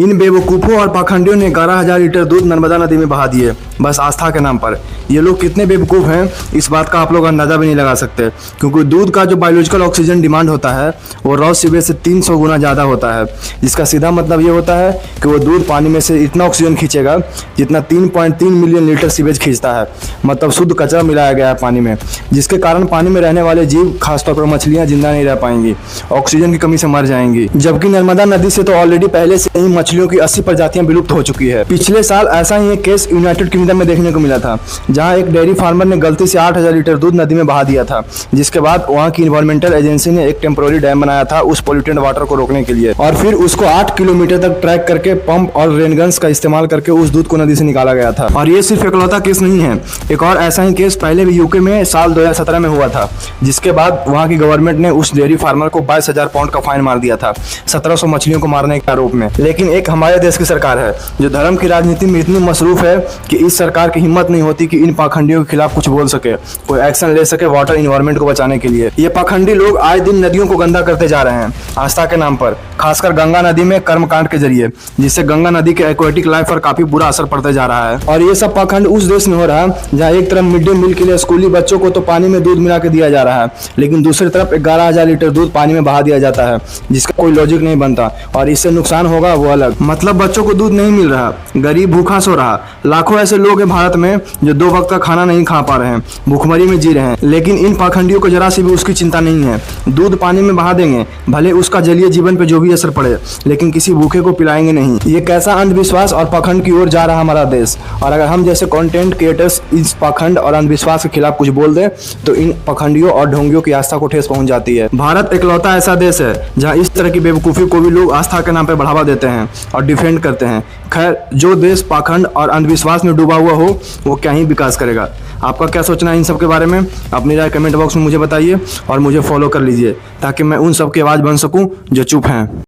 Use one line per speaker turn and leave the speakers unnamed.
इन बेवकूफ़ों और पाखंडियों ने 11,000 लीटर दूध नर्मदा नदी में बहा दिए, बस आस्था के नाम पर। ये लोग कितने बेवकूफ़ हैं इस बात का आप लोग अंदाज़ा भी नहीं लगा सकते, क्योंकि दूध का जो बायोलॉजिकल ऑक्सीजन डिमांड होता है वो रॉ सीवेज से 300 गुना ज़्यादा होता है, जिसका सीधा मतलब ये होता है कि वो दूध पानी में से इतना ऑक्सीजन खींचेगा जितना 3.3 मिलियन लीटर सीवेज खींचता है। मतलब शुद्ध कचरा मिलाया गया है पानी में, जिसके कारण पानी में रहने वाले जीव, खासतौर पर मछलियाँ, जिंदा नहीं रह पाएंगी, ऑक्सीजन की कमी से मर जाएंगी। जबकि नर्मदा नदी से तो ऑलरेडी पहले से ही मछलियों की 80 प्रजातियां विलुप्त हो चुकी है। पिछले साल ऐसा ही एक केस यूनाइटेड किंगडम में देखने को मिला था, जहां एक डेयरी फार्मर ने गलती से 8,000 लीटर दूध नदी में बहा दिया था, जिसके बाद वहां की इन्वायरमेंटल एजेंसी ने एक टेम्पोररी डैम बनाया था उस पोल्यूटेड वाटर को रोकने के लिए, और फिर उसको 8 किलोमीटर तक ट्रैक करके पंप और रेनगन्स का इस्तेमाल करके उस दूध को नदी से निकाला गया था। और ये सिर्फ इकलौता केस नहीं है, एक और ऐसा ही केस पहले भी यूके में साल 2017 में हुआ था, जिसके बाद वहां की गवर्नमेंट ने उस डेयरी फार्मर को 22,000 पाउंड का फाइन मार दिया था 1700 मछलियों को मारने के आरोप में। लेकिन एक हमारे देश की सरकार है जो धर्म की राजनीति में इतनी मसरूफ है कि इस सरकार की हिम्मत नहीं होती कि इन पाखंडियों के खिलाफ कुछ बोल सके, कोई एक्शन ले सके वाटर इन्वायरमेंट को बचाने के लिए। ये पाखंडी लोग आए दिन नदियों को गंदा करते जा रहे हैं आस्था के नाम पर, खासकर गंगा नदी में कर्मकांड के जरिए, जिससे गंगा नदी के एक्वेटिक लाइफ पर काफी बुरा असर पड़ते जा रहा है। और ये सब पाखंड उस देश में हो रहा है जहाँ एक तरफ मिड डे मील के लिए स्कूली बच्चों को तो पानी में दूध मिला के दिया जा रहा है, लेकिन दूसरी तरफ 11,000 लीटर दूध पानी में बहा दिया जाता है, जिसका कोई लॉजिक नहीं बनता, और इससे नुकसान होगा वो अलग। मतलब बच्चों को दूध नहीं मिल रहा, गरीब भूखा सो रहा। लाखों ऐसे लोग हैं भारत में जो 2 वक्त का खाना नहीं खा पा रहे हैं, भूखमरी में जी रहे हैं, लेकिन इन पाखंडियों को जरा सी भी उसकी चिंता नहीं है। दूध पानी में बहा देंगे, भले उसका जलीय जीवन पे जो भी असर पड़े, लेकिन किसी भूखे को पिलाएंगे नहीं। ये कैसा अंधविश्वास और पाखंड की ओर जा रहा हमारा देश। और अगर हम जैसे कंटेंट क्रिएटर्स इस पाखंड और अंधविश्वास के खिलाफ कुछ बोल दें तो इन पाखंडियों और ढोंगियों की आस्था को ठेस पहुंच जाती है। भारत इकलौता ऐसा देश है जहां इस तरह की बेवकूफ़ी को भी लोग आस्था के नाम पर बढ़ावा देते हैं और डिफेंड करते हैं। खैर, जो देश पाखंड और अंधविश्वास में डूबा हुआ हो वो क्या ही विकास करेगा। आपका क्या सोचना है इन सब के बारे में? अपनी राय कमेंट बॉक्स में मुझे बताइए और मुझे फॉलो कर लीजिए, ताकि मैं उन सब की आवाज़ बन सकूं जो चुप हैं।